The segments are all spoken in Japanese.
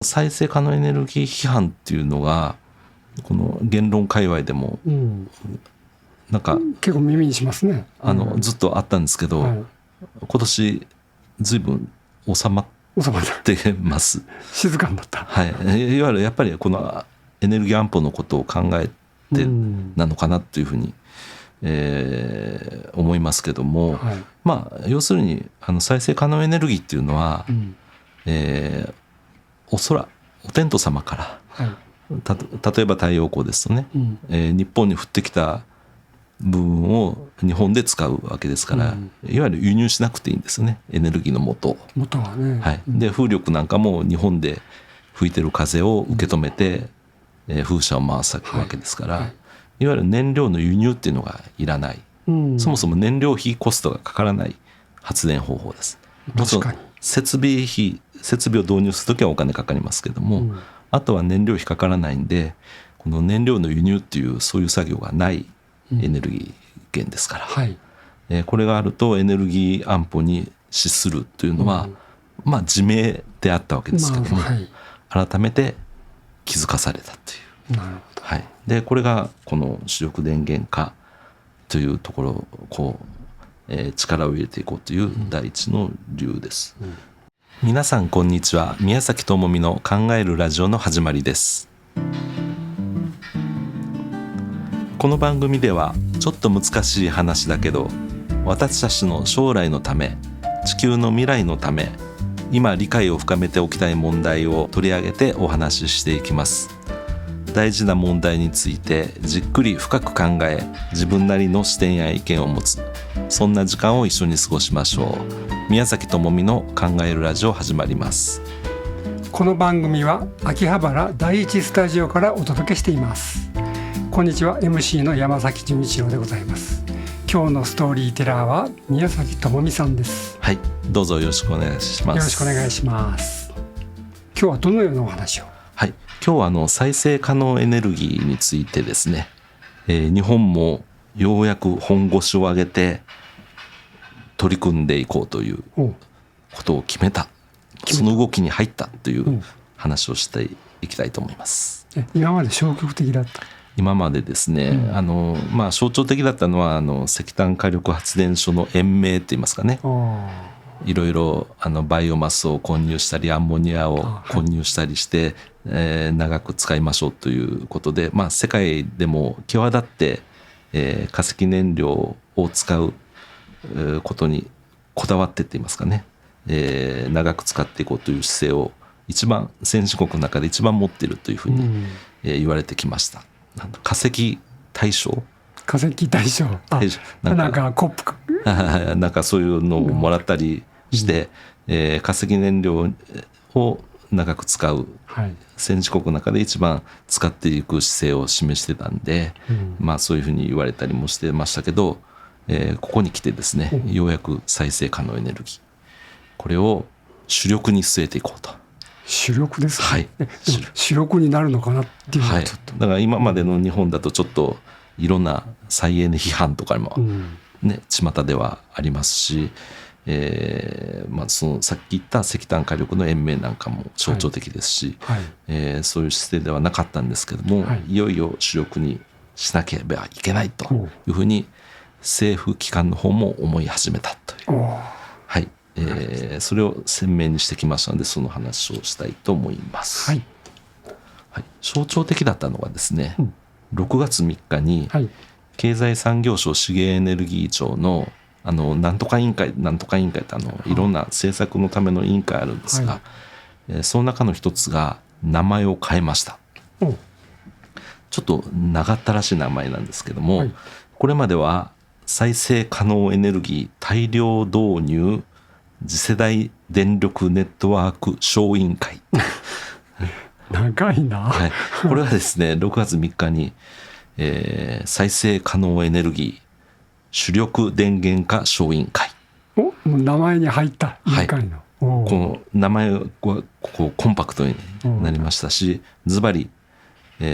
再生可能エネルギー批判っていうのがこの言論界隈でもなんか結構耳にしますね。ずっとあったんですけど、はい、今年随分収まってます。静かになった。はい、いわゆるやっぱりこのエネルギー安保のことを考えてなのかなというふうに、思いますけども、はい、まあ要するに再生可能エネルギーっていうのは、お天道様から、はい、例えば太陽光ですとね、日本に降ってきた部分を日本で使うわけですから、いわゆる輸入しなくていいんですね、エネルギーの元はね。はい、で風力なんかも日本で吹いてる風を受け止めて、風車を回すわけですから、はいはい、いわゆる燃料の輸入っていうのがいらない、そもそも燃料費コストがかからない発電方法です。確かに設備を導入するときはお金かかりますけども、あとは燃料費かからないんで、この燃料の輸入っていうそういう作業がないエネルギー源ですから、はい、これがあるとエネルギー安保に資するというのは、まあ自明であったわけですけども、はい、改めて気づかされたという。なるほど。はい、でこれがこの主力電源化というところをこう、力を入れていこうという第一の理由です。皆さんこんにちは。宮崎智美の考えるラジオの始まりです。この番組ではちょっと難しい話だけど、私たちの将来のため、地球の未来のため、今理解を深めておきたい問題を取り上げてお話ししていきます。大事な問題についてじっくり深く考え、自分なりの視点や意見を持つ、そんな時間を一緒に過ごしましょう。宮崎智美の考えるラジオ始まります。この番組は秋葉原第一スタジオからお届けしています。こんにちは、 MC の山崎純一郎でございます。今日のストーリーテラーは宮崎智美さんです。はい、どうぞよろしくお願いします。よろしくお願いします。今日はどのようなお話を？はい、今日は再生可能エネルギーについてですね、日本もようやく本腰を上げて取り組んでいこうということを決めた、その動きに入ったという話をしていきたいと思います。今まで消極的だった？今までですね、象徴的だったのは石炭火力発電所の延命といいますかね、いろいろバイオマスを混入したりアンモニアを混入したりして、長く使いましょうということで、世界でも際立って、化石燃料を使うことにこだわってって言いますかね、長く使っていこうという姿勢を一番先進国の中で一番持っているというふうに、言われてきました。化石大賞なんかコップなんかそういうのをもらったりして、化石燃料を長く使う、先進国の中で一番使っていく姿勢を示してたんで、そういうふうに言われたりもしてましたけど、ここに来てですね、ようやく再生可能エネルギー、これを主力に据えていこうと。主力ですか？はい、主力になるのかなっていうのはちょっと、だから今までの日本だとちょっといろんな再エネ批判とかもね、巷ではありますし、そのさっき言った石炭火力の延命なんかも象徴的ですし、そういう姿勢ではなかったんですけども、いよいよ主力にしなければいけないというふうに政府機関の方も思い始めたという、それを鮮明にしてきましたので、その話をしたいと思います。象徴的だったのがですね、6月3日に経済産業省資源エネルギー庁のなんとか委員会っていろんな政策のための委員会あるんですが、その中の一つが名前を変えました。ちょっと長ったらしい名前なんですけども、これまでは再生可能エネルギー大量導入次世代電力ネットワーク小委員会長いな、これはですね6月3日に、再生可能エネルギー主力電源化小委員会、もう名前に入った委員会の、この名前はこうコンパクトになりましたし、ズバリ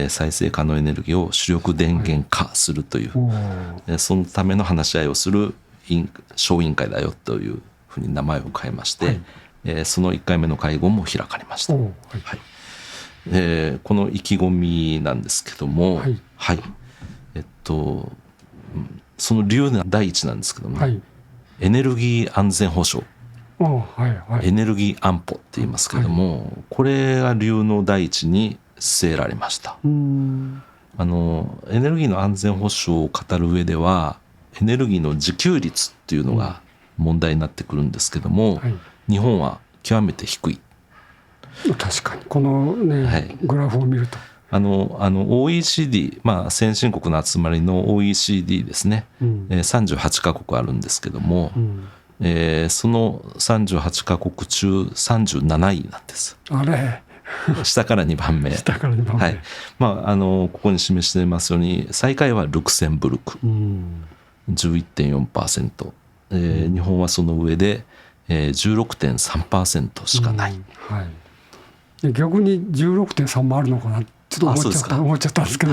再生可能エネルギーを主力電源化するという、そのための話し合いをする小委員会だよというふうに名前を変えまして、その1回目の会合も開かれました。この意気込みなんですけども、はい、はい、その理由の第一なんですけども、はい、エネルギー安全保障、はいはい、エネルギー安保って言いますけども、これが理由の第一に据えられました。エネルギーの安全保障を語る上ではエネルギーの自給率っていうのが問題になってくるんですけども、はい、日本は極めて低い。確かにこのね、はい、グラフを見るとOECD、先進国の集まりの OECD ですね、38カ国あるんですけども、その38カ国中37位なんです。あれ下から2番目。下から2番目。はい。ここに示していますように、最下位はルクセンブルク、11.4%。日本はその上で、16.3% しかない。はい。逆に 16.3 もあるのかなちょっと思っちゃったんですけど。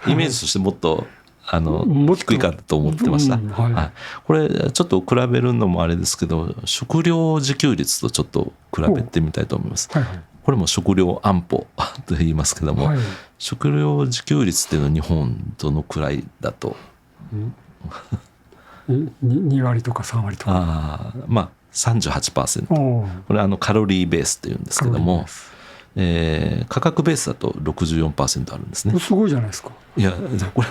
イメージとしてもっと低いかと思ってました。これちょっと比べるのもあれですけど、食料自給率とちょっと比べてみたいと思います。これも食料安保と言いますけども、食料自給率っていうのは日本どのくらいだと、2割とか3割とか。38%。これカロリーベースっていうんですけども、価格ベースだと 64% あるんですね。すごいじゃないですか。いやこ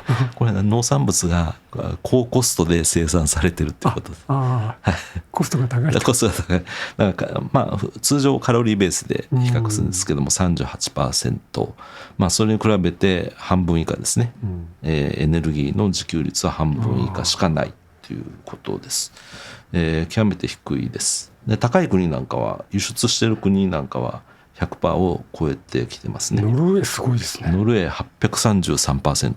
れ農産物が高コストで生産されてるってことです。コストが高い。コストが高い。だから通常カロリーベースで比較するんですけども 38%、それに比べて半分以下ですね、エネルギーの自給率は半分以下しかないということです。極めて低いです。で高い国なんかは、輸出している国なんかは100% を超えてきてますね。ノルウェーすごいですね。ノルウェー 833%。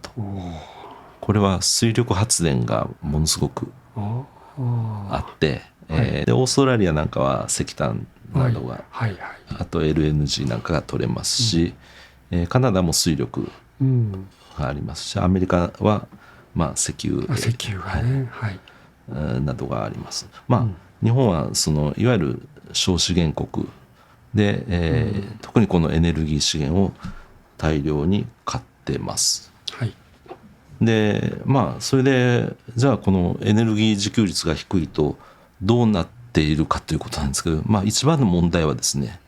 これは水力発電がものすごくあって、でオーストラリアなんかは石炭などが、あと LNG なんかが取れますし、カナダも水力がありますし、アメリカは石油がね、などがあります。日本はいわゆる小資源国で、特にこのエネルギー資源を大量に買ってます。でそれでじゃあこのエネルギー自給率が低いとどうなっているかということなんですけど、一番の問題はですね、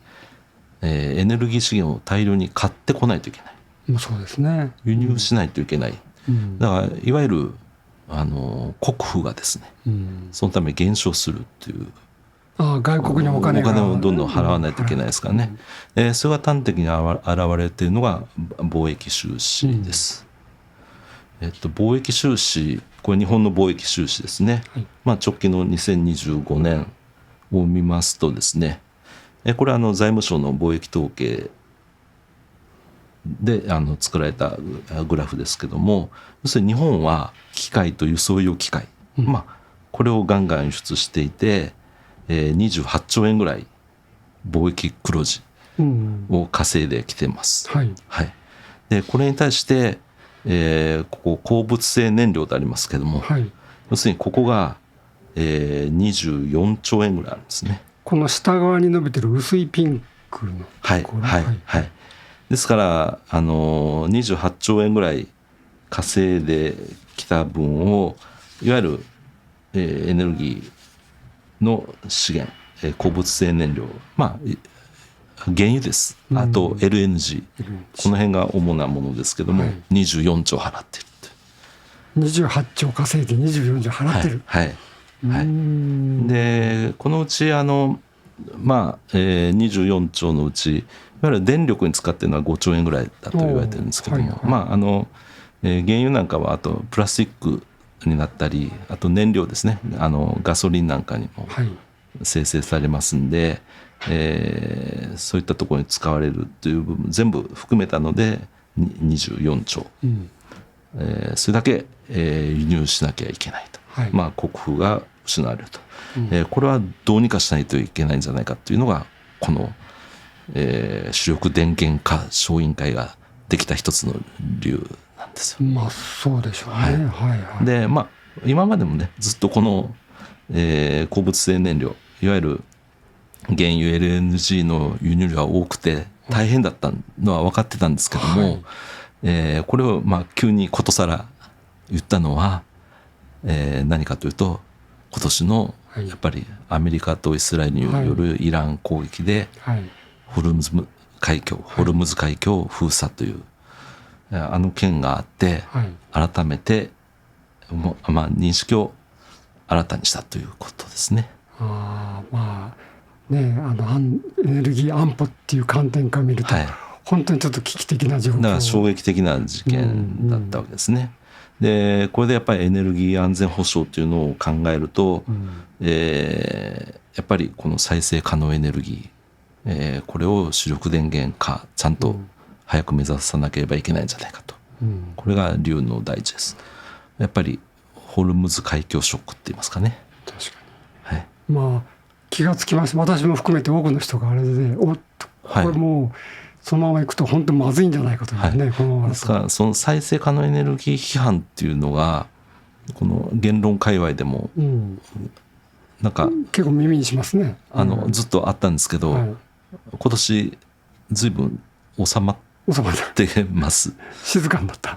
エネルギー資源を大量に買ってこないといけない。そうですね。輸入しないといけない。だからいわゆる国富がですね、そのため減少するっていう。外国にお金をどんどん払わないといけないですからね。それが端的に現れているのが貿易収支です。貿易収支、これ日本の貿易収支ですね。直近の2025年を見ますとですね、これは財務省の貿易統計で作られたグラフですけども、要するに日本は機械と輸送用機械、これをガンガン輸出していて、28兆円ぐらい貿易黒字を稼いできてます。でこれに対して、ここ鉱物性燃料でありますけども、要するにここが、24兆円ぐらいあるんですね。この下側に伸びてる薄いピンクのですから28兆円ぐらい稼いできた分をいわゆる、エネルギーの資源、鉱物性燃料、原油です。あと LNG、この辺が主なものですけども、24兆払ってるって。28兆稼いで24兆払ってる。でこのうち24兆のうちいわゆる電力に使っているのは5兆円ぐらいだと言われてるんですけども、原油なんかはあとプラスチックになったり、あと燃料ですね、ガソリンなんかにも生成されますんで、そういったところに使われるという部分全部含めたので24兆、それだけ、輸入しなきゃいけないと、国富が失われると、これはどうにかしないといけないんじゃないかというのがこの、主力電源化小委員会ができた一つの理由なんですよ。そうでしょうね。で今までもねずっとこの、鉱物性燃料いわゆる原油 LNG の輸入量が多くて、大変だったのは分かってたんですけども、これを急にことさら言ったのは、何かというと今年のやっぱりアメリカとイスラエルによるイラン攻撃でホルムズ海峡封鎖という件があって、改めて認識を新たにしたということですね。エネルギー安保っていう観点から見ると、本当にちょっと危機的な状況、だから衝撃的な事件だったわけですね。でこれでやっぱりエネルギー安全保障というのを考えると、やっぱりこの再生可能エネルギー、これを主力電源化ちゃんと早く目指さなければいけないんじゃないかと、これが理由の第一です。やっぱりホルムズ海峡ショックって言いますかね。確かに、気がつきました。私も含めて多くの人があれで、これもうそのままいくと本当にまずいんじゃないかというね、このままですからその再生可能エネルギー批判っていうのがこの言論界隈でもなんか結構耳にしますね。ずっとあったんですけど、今年ずいぶん収まってます。静かになった。い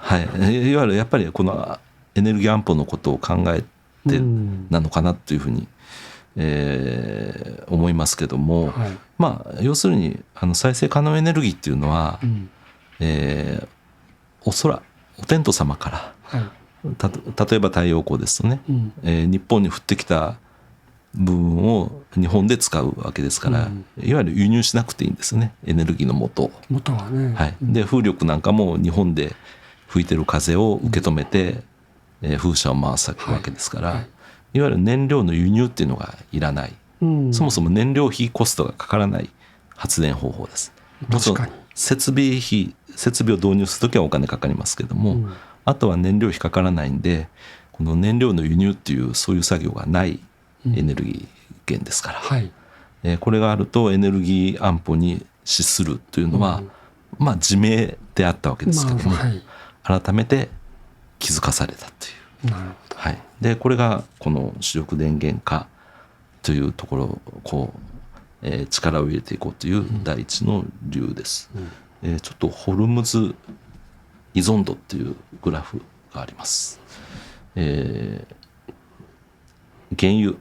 わゆるやっぱりこのエネルギー安保のことを考えてなのかなというふうに思いますけども、要するに再生可能エネルギーっていうのは、お天道様から、例えば太陽光ですとね、日本に降ってきた部分を日本で使うわけですから、いわゆる輸入しなくていいんですね、エネルギーの元はね。で風力なんかも日本で吹いてる風を受け止めて、風車を回すわけですから、いわゆる燃料の輸入っていうのがいらない、そもそも燃料費コストがかからない発電方法です。確かに設備を導入するときはお金かかりますけども、あとは燃料費かからないんで、この燃料の輸入っていうそういう作業がないエネルギー源ですから、これがあるとエネルギー安保に資するというのは、自明であったわけですけども、改めて気づかされたという。なるほど。でこれがこの主力電源化というところを力を入れていこうという第一の理由です。ちょっとホルムズ依存度っていうグラフがあります。原油、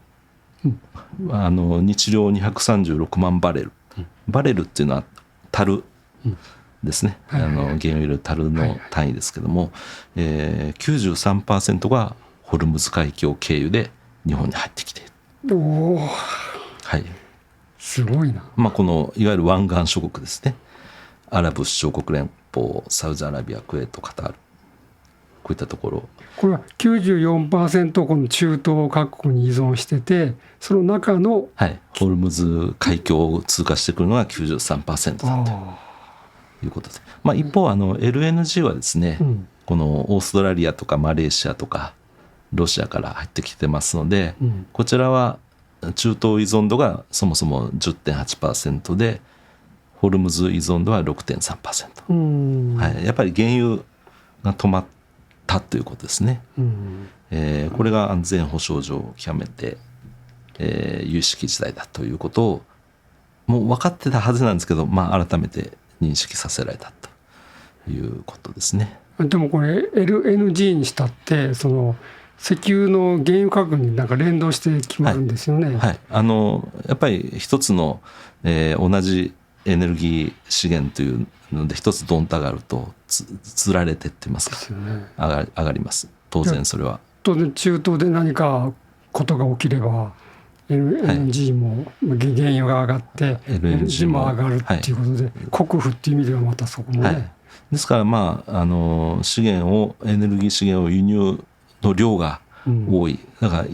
日量236万バレル、バレルっていうのは樽ですね、原油入れる樽の単位ですけども、93% がホルムズ海峡経由で日本に入ってきている。すごいな。このいわゆる湾岸諸国ですね、アラブ首長国連邦、サウジアラビア、クウェート、カタール、こういったところ。これは 94% この中東各国に依存してて、その中の、ホルムズ海峡を通過してくるのが 93% だということで、一方LNG はですね、このオーストラリアとかマレーシアとかロシアから入ってきてますので、こちらは中東依存度がそもそも 10.8% で、ホルムズ依存度は 6.3%、やっぱり原油が止まったということですね。これが安全保障上極めて、有識事態だということをもう分かってたはずなんですけど、改めて認識させられたということですね。でもこれ LNG にしたってその石油の原油価格になんか連動して決まるんですよね。やっぱり一つの、同じエネルギー資源というので一つドンと上がるとつられてって言いますか、上がります。当然それは当然中東で何かことが起きれば LNG も原油が上がって LNG も上がるっていうことで、国富っていう意味ではまたそこもね、ですからエネルギー資源を輸入の量が多い、だから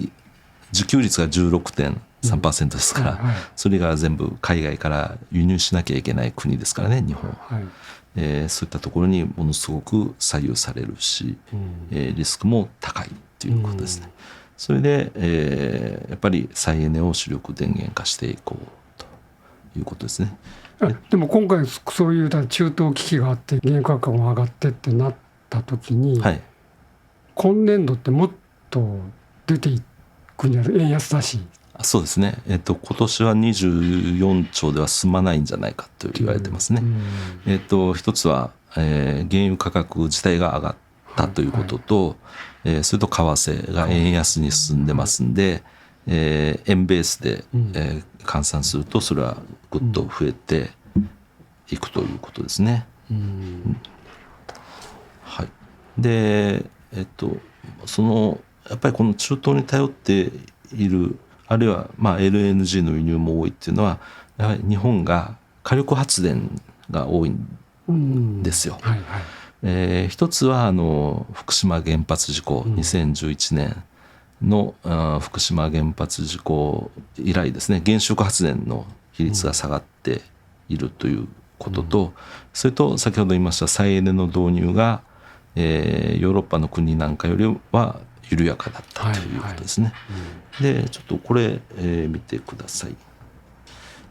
自給率が 16.3% ですから、それが全部海外から輸入しなきゃいけない国ですからね、日本は。そういったところにものすごく左右されるし、リスクも高いということですね。それで、やっぱり再エネを主力電源化していこうということですね。でも今回そういう中東危機があって原油価格も上がってってなった時に、今年度ってもっと出ていくんじゃない、円安だし。そうですね、今年は24兆では済まないんじゃないかと言われてますね。一つは、原油価格自体が上がったということと、それと為替が円安に進んでますんで、円ベースで、換算するとそれはぐっと増えていくということですね。はい、で、やっぱりこの中東に頼っている、あるいはLNG の輸入も多いっていうのは、やはり日本が火力発電が多いんですよ。一つは福島原発事故、2011年の福島原発事故以来ですね、原子力発電の比率が下がっているということと、それと先ほど言いました再エネの導入が、ヨーロッパの国なんかよりは緩やかだったということですね。でちょっとこれ、見てください。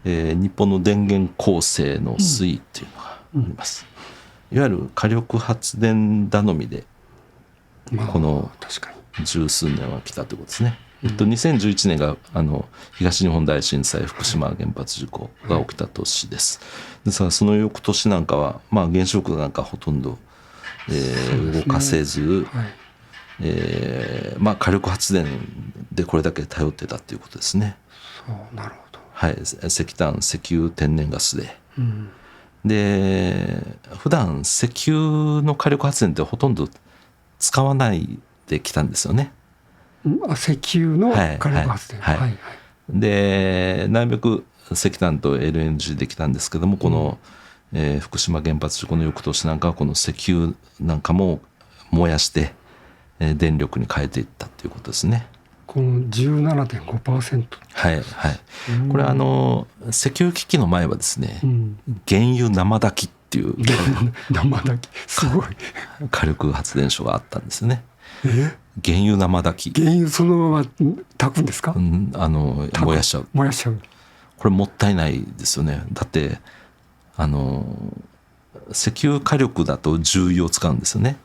日本の電源構成の推移っていうのがあります。いわゆる火力発電頼みでこの十数年は来たということですね。2011年が東日本大震災福島原発事故が起きた年です。ですからその翌年なんかは、原子力なんかほとんど、動かせず、火力発電でこれだけ頼ってたということですね。なるほど。はい、石炭、石油、天然ガスで。で普段石油の火力発電ってほとんど使わないできたんですよね。石油の火力発電。でなるべく石炭と LNG できたんですけども、この、福島原発事故の翌年なんかはこの石油なんかも燃やして、電力に変えていったということですね。この 17.5%。これ石油危機の前はですね、原油生炊きっていう生炊きすごい火力発電所があったんですよね。原油生炊き。原油そのまま炊くんですか？燃やしちゃう。これもったいないですよね。だって石油火力だと重油を使うんですよね。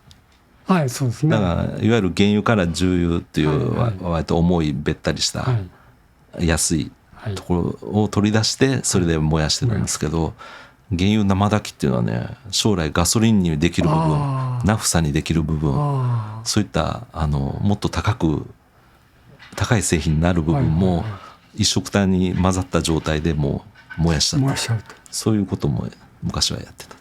そうですね。だからいわゆる原油から重油っていう割と重いべったりした安いところを取り出してそれで燃やしてるんですけど、原油生炊きっていうのはね、将来ガソリンにできる部分、ナフサにできる部分、そういったもっと高い製品になる部分も一緒くたに混ざった状態でもう燃やしちゃうと、そういうことも昔はやってた。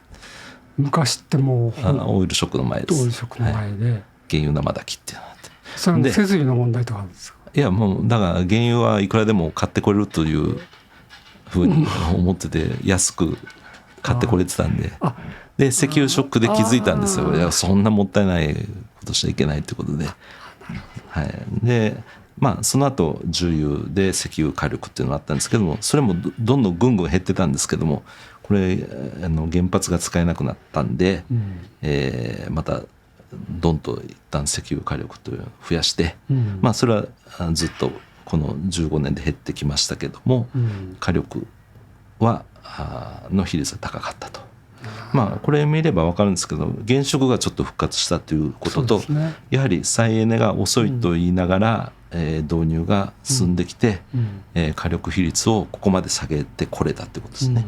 昔ってもうオイルショックの前です。オイルショックの前で、原油生炊きっていうのがあって、それも設備の問題とかあるんですか？いやもうだから原油はいくらでも買ってこれるというふうに思ってて安く買ってこれてたんで、で石油ショックで気づいたんですよ。いやそんなもったいないことしちゃいけないということで、でその後重油で石油火力っていうのがあったんですけども、それもどんどんぐんぐん減ってたんですけども、これ原発が使えなくなったんで、またどんと一旦石油火力というのを増やして、それはずっとこの15年で減ってきましたけども、火力はの比率が高かったと。これ見れば分かるんですけど、現職がちょっと復活したということと、やはり再エネが遅いと言いながら、導入が進んできて、火力比率をここまで下げてこれたということですね。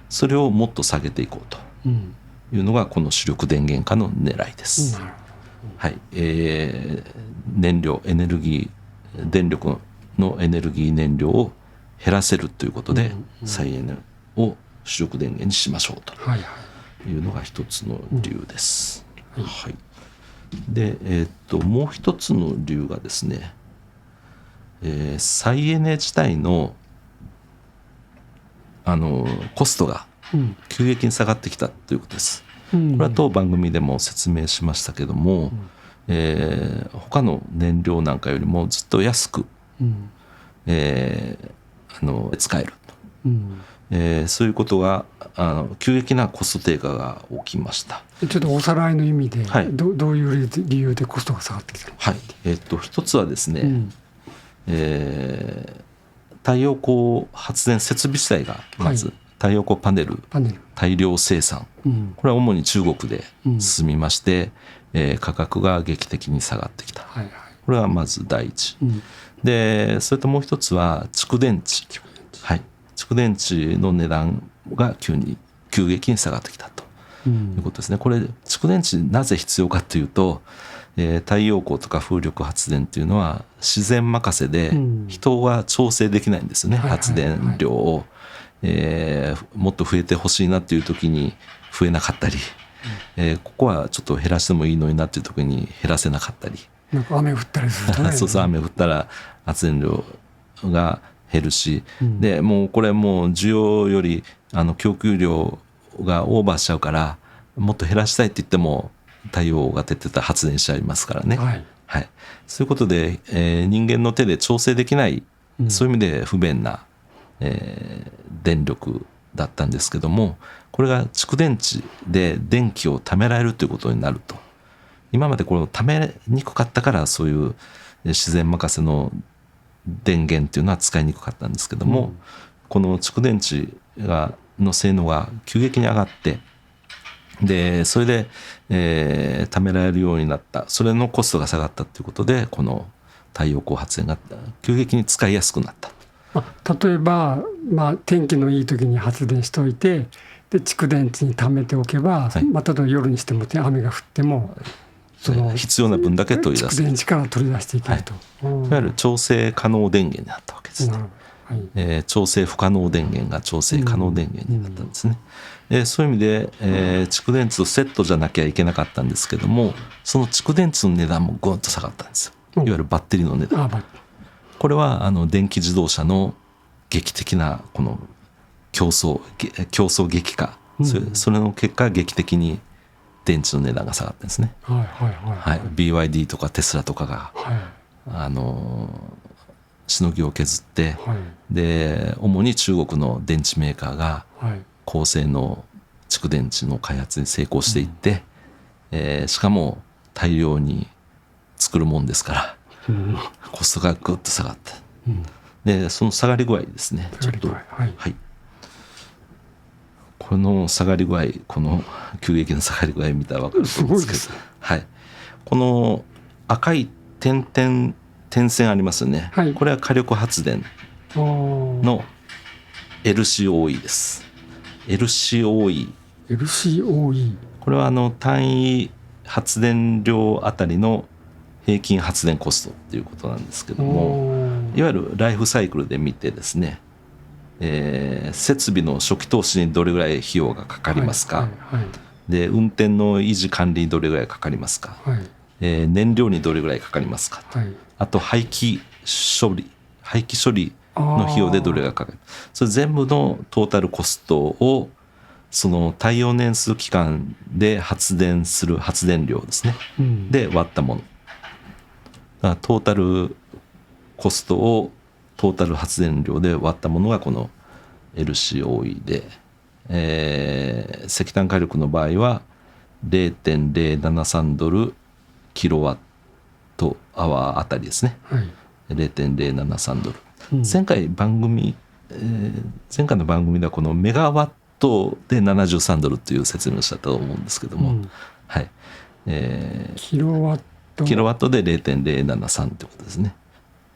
それをもっと下げていこうというのがこの主力電源化の狙いです。燃料エネルギー電力のエネルギー燃料を減らせるということで、再エネを主力電源にしましょうというのが一つの理由です。で、もう一つの理由がですね、再エネ自体のコストが急激に下がってきたということです。これは当番組でも説明しましたけども、他の燃料なんかよりもずっと安く、使えると、そういうことが急激なコスト低下が起きました。ちょっとおさらいの意味で、どういう理由でコストが下がってきたの？一つはですね、太陽光発電設備自体がまず、太陽光パネル大量生産、これは主に中国で進みまして、価格が劇的に下がってきた、これはまず第一。でそれともう一つは蓄電池、はい、蓄電池の値段が急激に下がってきたということですね。これ蓄電池なぜ必要かというと、太陽光とか風力発電っていうのは自然任せで人が調整できないんですよね、発電量を、もっと増えてほしいなっていう時に増えなかったり、ここはちょっと減らしてもいいのになっていう時に減らせなかったり、なんか雨降ったりするとねそう雨降ったら発電量が減るし、でもうこれもう需要より供給量がオーバーしちゃうから、もっと減らしたいって言っても太陽が出てた発電しちゃいますからね、はいはい、そういうことで、人間の手で調整できない、そういう意味で不便な、電力だったんですけども、これが蓄電池で電気を貯められるということになると、今までこれを貯めにくかったからそういう自然任せの電源っていうのは使いにくかったんですけども、この蓄電池の性能が急激に上がって、でそれで、貯められるようになった、それのコストが下がったということで、この太陽光発電が急激に使いやすくなった。例えば、天気のいい時に発電しておいて、で蓄電池に貯めておけば、例えば夜にしても雨が降っても、その必要な分だけ取り出す、蓄電池から取り出していけると、いわゆる調整可能電源になったわけですね。調整不可能電源が調整可能電源になったんですね。そういう意味で、蓄電池とセットじゃなきゃいけなかったんですけども、その蓄電池の値段もぐんと下がったんですよ。いわゆるバッテリーの値段。これは電気自動車の劇的なこの競争激化、それの結果劇的に電池の値段が下がったんですね。BYD とかテスラとかが、しのぎを削って、で主に中国の電池メーカーが高性能蓄電池の開発に成功していって、しかも大量に作るもんですから、コストがぐっと下がった。でその下がり具合ですね、ちょっと、この下がり具合、この急激な下がり具合見たら分かると思うんですけど、この赤い点線ありますよね、これは火力発電の LCOE です。 LCOE これは単位発電量あたりの平均発電コストっていうことなんですけども、いわゆるライフサイクルで見てですね、設備の初期投資にどれぐらい費用がかかりますか、で運転の維持管理にどれぐらいかかりますか、燃料にどれぐらいかかりますか、あと廃棄処理の費用でどれがかかる、それ全部のトータルコストをその耐用年数期間で発電する発電量ですね、で割ったものだから、トータルコストをトータル発電量で割ったものがこの LCOE で、石炭火力の場合は 0.073 ドルキロワットアワーあたりですね、0.073 ドル、前回の番組ではこのメガワットで73ドルという説明をしたと思うんですけども、キロワットで 0.073 ということですね。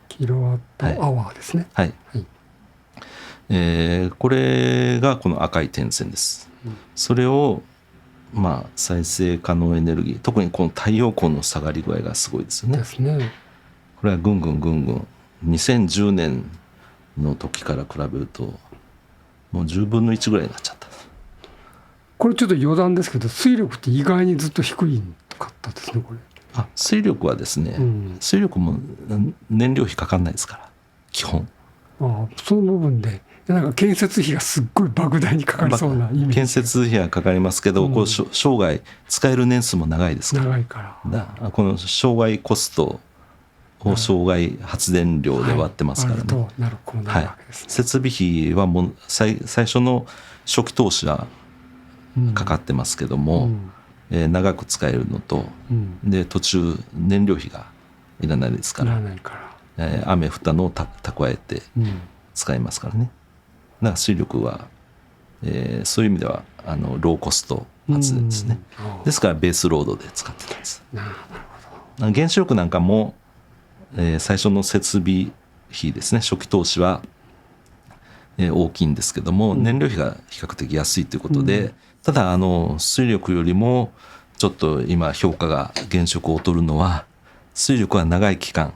キロワットアワーですね。これがこの赤い点線です。それを再生可能エネルギー、特にこの太陽光の下がり具合がすごいですよね。これはぐんぐん2010年の時から比べるともう10分の1ぐらいになっちゃった。これちょっと余談ですけど、水力って意外にずっと低かったですね。これ水力はですね、水力も燃料費かかんないですから基本。その部分でなんか建設費がすっごい莫大にかかりそうなイメージ。建設費はかかりますけど、こう生涯使える年数も長いですから。長いからこの生涯コストを生涯発電量で割ってますからね。設備費はもう最初の初期投資はかかってますけども、長く使えるのと、で途中燃料費がいらないですから、雨降ったのを蓄えて使いますからね。だから水力は、そういう意味ではローコスト発電ですね。ですからベースロードで使ってたんです。原子力なんかも、最初の設備費ですね、初期投資は、大きいんですけども、燃料費が比較的安いということで、ただ水力よりもちょっと今評価が現職を劣るのは、水力は長い期間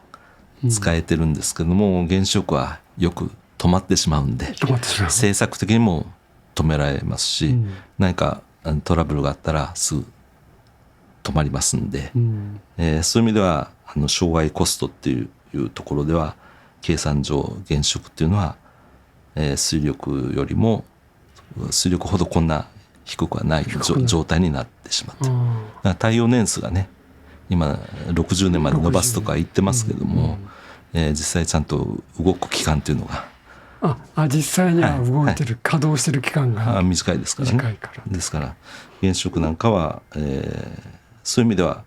使えてるんですけども、原子力はよく止まってしまうんで、政策的にも止められますし、何かトラブルがあったらすぐ止まりますんで、そういう意味では障害コストっていうところでは計算上原子力っていうのは、水力よりも水力ほどこんな低くはない状態になってしまって、だから耐用年数がね今60年まで伸ばすとか言ってますけども、実際ちゃんと動く期間っていうのが実際には動いてる、稼働してる期間が短いですからね。ですから原子力なんかは、そういう意味では、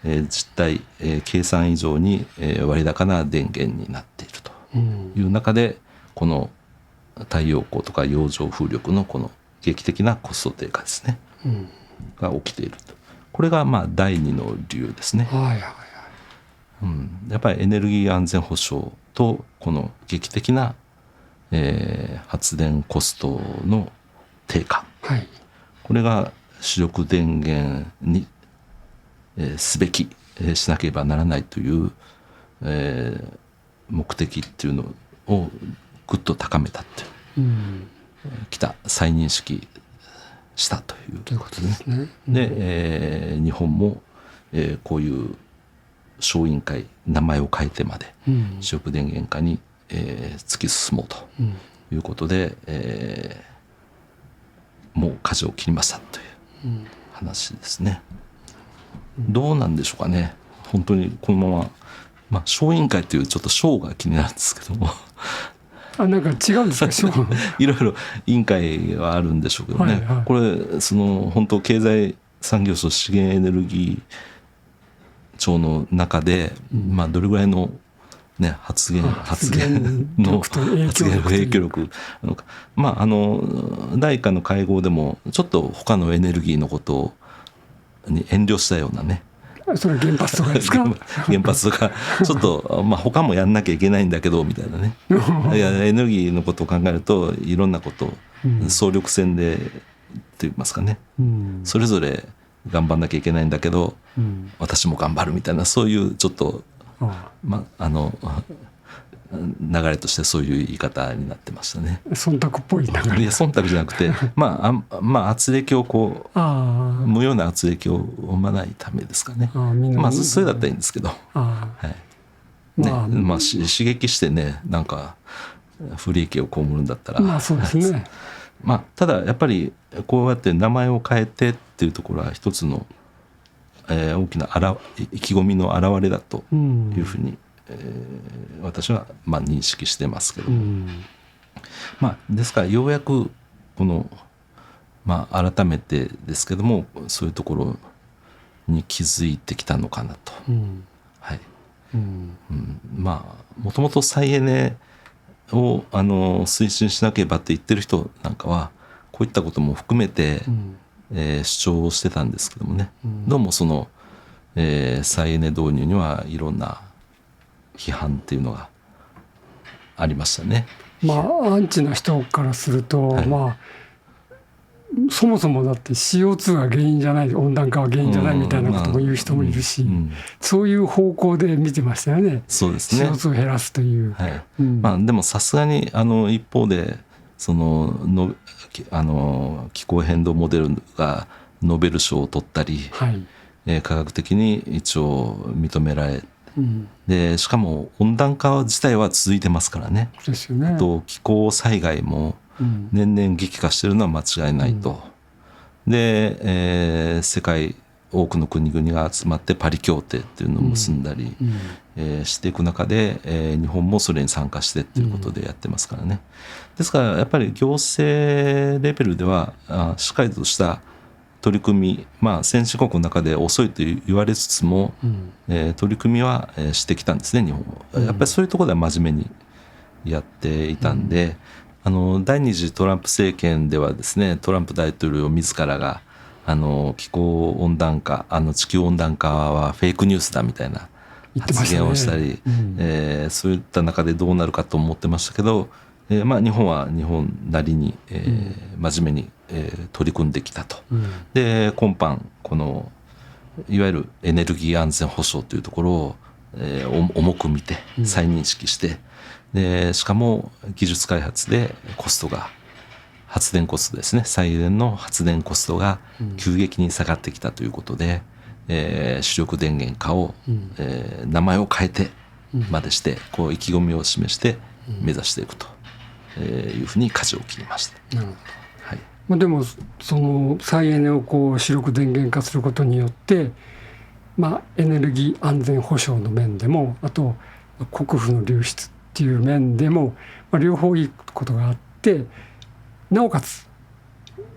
実態、計算以上に、割高な電源になっているという中で、この太陽光とか洋上風力のこの劇的なコスト低下ですね、が起きていると。これが第2の理由ですね。やっぱりエネルギー安全保障とこの劇的な、発電コストの低下、これが主力電源に、すべき、しなければならないという、目的っていうのをぐっと高めたってきた、再認識したということですね。で、日本も、こういう小委員会名前を変えてまで主力電源化に、突き進もうということで、もう舵を切りましたという話ですね。どうなんでしょうかね。本当にこのまま、小委員会というちょっと小が気になるんですけどもなんか違うんですかいろいろ委員会はあるんでしょうけどね、これ本当経済産業省資源エネルギー庁の中で、どれぐらいの発言の影響力第1回の会合でもちょっと他のエネルギーのことに遠慮したようなね、それ原発とかですか原発とかちょっと他もやんなきゃいけないんだけどみたいなねいやエネルギーのことを考えるといろんなことを総力戦でといいますかね、それぞれ頑張んなきゃいけないんだけど、私も頑張るみたいな、そういうちょっと流れとしてそういう言い方になってましたね。忖度っぽい流れ。いや忖度じゃなくて圧力を無用な圧力を生まないためですかね。それだったらいいんですけど、刺激してね、なんか不利益を被るんだったら、そうですね。ただやっぱりこうやって名前を変えてっていうところは一つの、大きな意気込みの表れだというふうに、私は認識してますけど、ですからようやくこの、改めてですけどもそういうところに気づいてきたのかなと。もともと再エネを推進しなければって言ってる人なんかはこういったことも含めて、主張をしてたんですけどもね、どうもその、再エネ導入にはいろんな批判っていうのがありましたね。アンチな人からすると、そもそもだって CO2 が原因じゃない、温暖化は原因じゃないみたいなことも言う人もいるし、そういう方向で見てましたよね。そうですね。CO2 を減らすという。でもさすがに一方で気候変動モデルがノーベル賞を取ったり、科学的に一応認められ、でしかも温暖化自体は続いてますからね。ですよね。気候災害も年々激化しているのは間違いないと。で、世界多くの国々が集まってパリ協定っていうのを結んだり、していく中で、日本もそれに参加してっていうことでやってますからね。ですからやっぱり行政レベルではしっかりとした取り組み、先進国の中で遅いと言われつつも、取り組みはしてきたんですね、日本も。やっぱりそういうところでは真面目にやっていたんで、第二次トランプ政権ではですね、トランプ大統領自らが気候温暖化、地球温暖化はフェイクニュースだみたいなってましたね、発言をしたり、そういった中でどうなるかと思ってましたけど、日本は日本なりに、真面目に、取り組んできたと。で今般このいわゆるエネルギー安全保障というところを、重く見て再認識して、でしかも技術開発でコストが発電コストですね、再エネの発電コストが急激に下がってきたということで、主力電源化を、名前を変えてまでしてこう意気込みを示して目指していくと、いうふうに舵を切りました。なるほど。はい。でもその再エネをこう主力電源化することによって、エネルギー安全保障の面でも、あと国富の流出っていう面でも、両方いいことがあって、なおかつ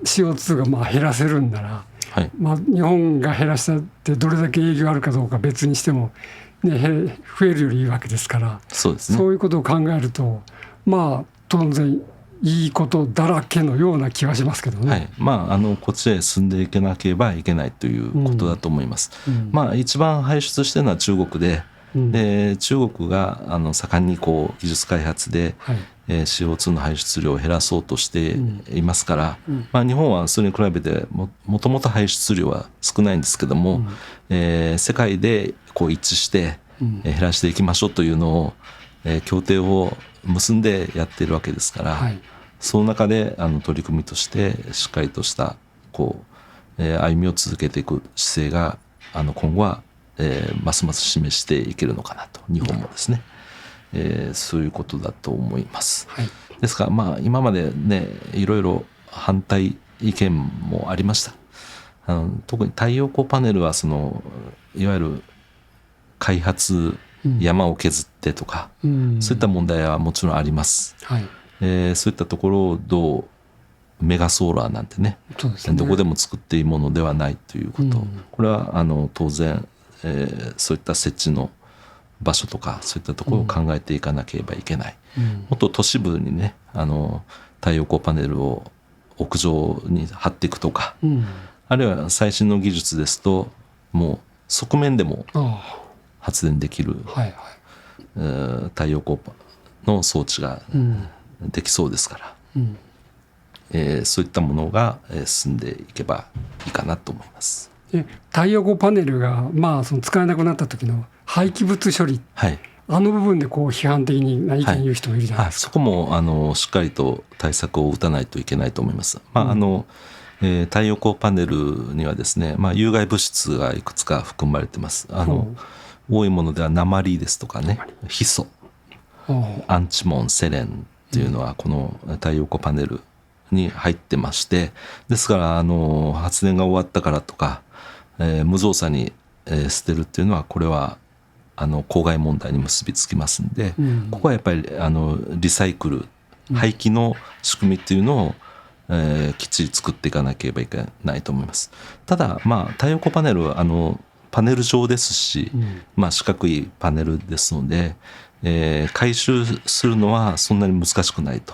CO2 が減らせるんなら、はい、日本が減らしたってどれだけ影響あるかどうか別にしても、ね、増えるよりいいわけですから、そうですね、そういうことを考えると当然いいことだらけのような気はしますけどね。はい、こっちへ進んでいけなければいけないということだと思います。一番輩出しているのは中国で、で中国が盛んにこう技術開発で、CO2 の排出量を減らそうとしていますから、日本はそれに比べてもともと排出量は少ないんですけども、世界でこう一致して減らしていきましょうというのを、協定を結んでやっているわけですから、その中で取り組みとしてしっかりとしたこう、歩みを続けていく姿勢が今後はますます示していけるのかなと、日本もですね、そういうことだと思います。ですから今までねいろいろ反対意見もありました。特に太陽光パネルはそのいわゆる開発、山を削ってとか、そういった問題はもちろんあります。そういったところをどうメガソーラーなんてね、どこでも作っていいものではないということ、これは当然そういった設置の場所とかそういったところを考えていかなければいけない、もっと都市部にね太陽光パネルを屋上に張っていくとか、あるいは最新の技術ですともう側面でも発電できる、太陽光の装置ができそうですから、そういったものが進んでいけばいいかなと思います。太陽光パネルがその使えなくなった時の廃棄物処理、部分でこう批判的に意見言う人もいるじゃないですか。そこもしっかりと対策を打たないといけないと思います。太陽光パネルにはですね、有害物質がいくつか含まれてます。多いものでは鉛ですとかね、ヒ素、アンチモン、セレンっていうのはこの太陽光パネルに入ってまして、ですから発電が終わったからとか、無造作に捨てるっていうのはこれは公害問題に結びつきますんで、ここはやっぱりリサイクル、廃棄の仕組みっていうのをきっちり作っていかなければいけないと思います。ただ太陽光パネルはパネル状ですし、四角いパネルですので、回収するのはそんなに難しくないと。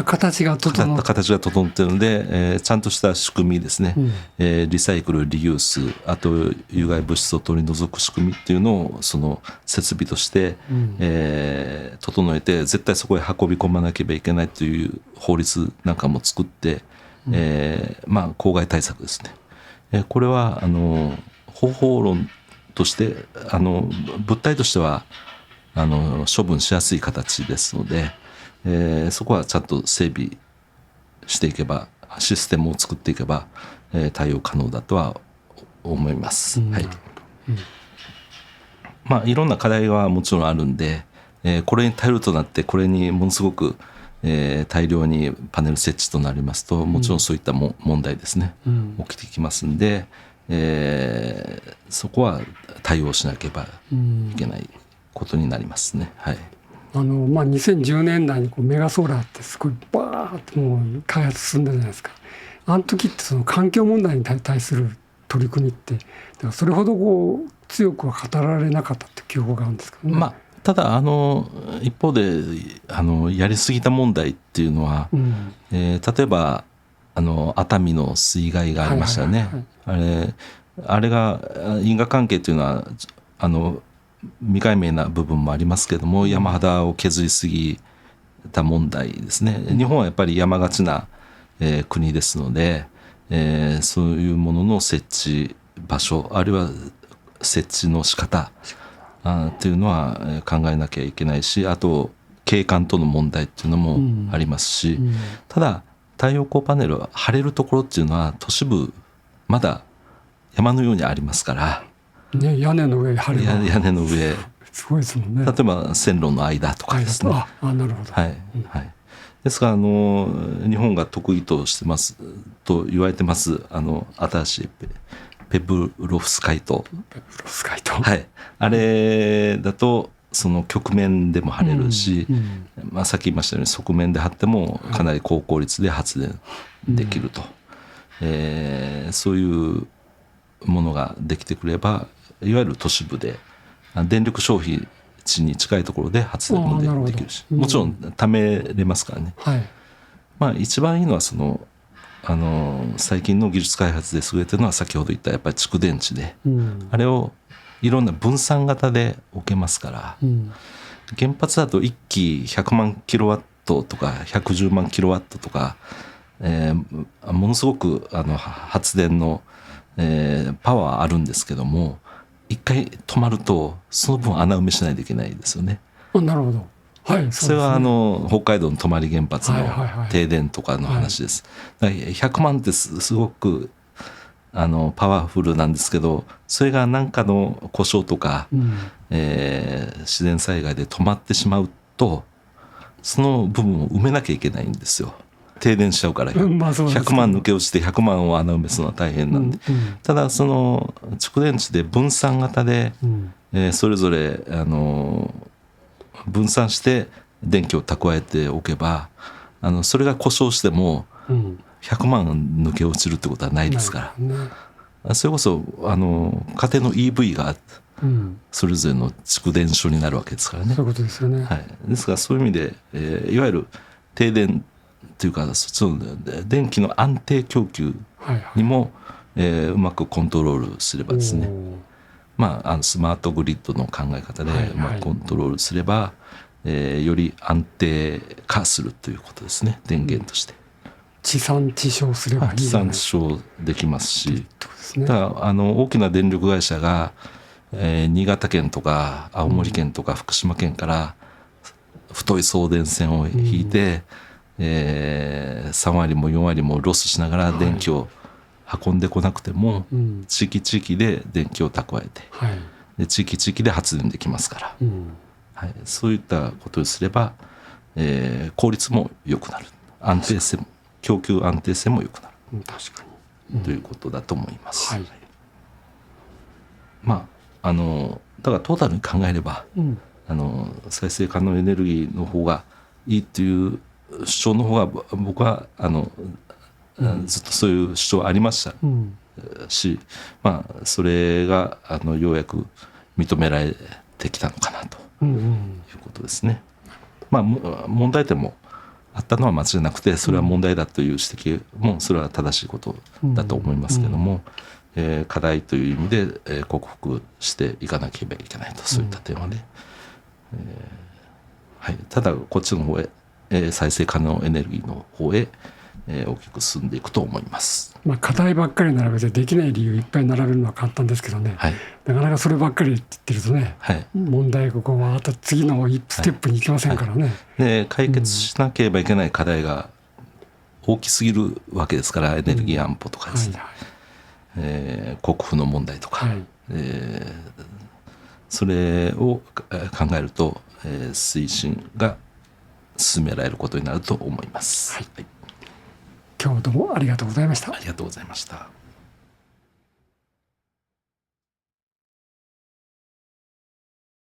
形が整っているので、ちゃんとした仕組みですね、リサイクル、リユース、あと有害物質を取り除く仕組みっていうのをその設備として、整えて、絶対そこへ運び込まなければいけないという法律なんかも作って、公害対策ですね、これは方法論として物体としては処分しやすい形ですので、そこはちゃんと整備していけば、システムを作っていけば、対応可能だとは思います。いろんな課題はもちろんあるんで、これに頼るとなってこれにものすごく、大量にパネル設置となりますと、もちろんそういった問題ですね、起きてきますんで、そこは対応しなければいけないことになりますね。2010年代にメガソーラーってすごいバーッともう開発進んだじゃないですか。あの時ってその環境問題に対する取り組みってそれほど強くは語られなかったって記憶があるんですけどね。ただ一方でやりすぎた問題っていうのは、例えば熱海の水害がありましたよね。あれが因果関係っていうのは未解明な部分もありますけども、山肌を削りすぎた問題ですね。日本はやっぱり山がちな、国ですので、そういうものの設置場所、あるいは設置の仕方っていうのは考えなきゃいけないし、あと景観との問題っていうのもありますし、ただ太陽光パネルは張れるところっていうのは都市部まだ山のようにありますから、ね、屋根の上に張れば屋根の上、すごいですもんね。例えば線路の間とかですね。なるほど。はいはい。ですから日本が得意としてますと言われてます新しいペブロフスカイト、はい、あれだとその曲面でも張れるし、さっき言いましたように側面で張ってもかなり高効率で発電できると、そういうものができてくれば、いわゆる都市部で電力消費地に近いところで発電もできるし、もちろん貯めれますからね、はい、一番いいのは最近の技術開発で優れてるのは先ほど言ったやっぱり蓄電池で、あれをいろんな分散型で置けますから、原発だと1基100万キロワットとか110万キロワットとか、ものすごく発電の、パワーあるんですけども、一回止まるとその分穴埋めしないといけないですよね。なるほど、はい、それは北海道の泊原発の停電とかの話です。100万ってすごくパワフルなんですけど、それが何かの故障とか、自然災害で止まってしまうと、その部分を埋めなきゃいけないんですよ。停電しちゃうから、100万抜け落ちて100万を穴埋めするのは大変なんで、ただその蓄電池で分散型で、それぞれ分散して電気を蓄えておけば、それが故障しても100万抜け落ちるってことはないですから、それこそ家庭の EV がそれぞれの蓄電所になるわけですからね。そういうことですよね。はい、ですからそういう意味で、いわゆる停電というか、そっちの電気の安定供給にも、うまくコントロールすればですね、スマートグリッドの考え方でうまくコントロールすれば、より安定化するということですね、電源として。地産地消すればいい。地産地消できますし、だから大きな電力会社が、新潟県とか青森県とか福島県から太い送電線を引いて、3割も4割もロスしながら電気を運んでこなくても、地域地域で電気を蓄えて、で地域地域で発電できますから、そういったことをすれば、効率も良くなる、安定性も、供給安定性も良くなる、確かに、ということだと思います。だからトータルに考えれば、再生可能エネルギーの方がいいっていう主張の方が僕はずっとそういう主張ありましたし、それがようやく認められてきたのかなということですね。問題点もあったのは間違いなくて、それは問題だという指摘もそれは正しいことだと思いますけども、課題という意味で克服していかなければいけないと、そういった点はね、ただこっちの方へ、再生可能エネルギーの方へ、大きく進んでいくと思います。課題ばっかり並べてできない理由いっぱい並べるのは簡単ですけどね、なかなかそればっかりって言ってるとね、問題がまた次のステップに行きませんからね、で解決しなければいけない課題が大きすぎるわけですから、エネルギー安保とかですね、国府の問題とか、それを考えると、推進が進められることになると思います。今日はどうもありがとうございました。ありがとうございました。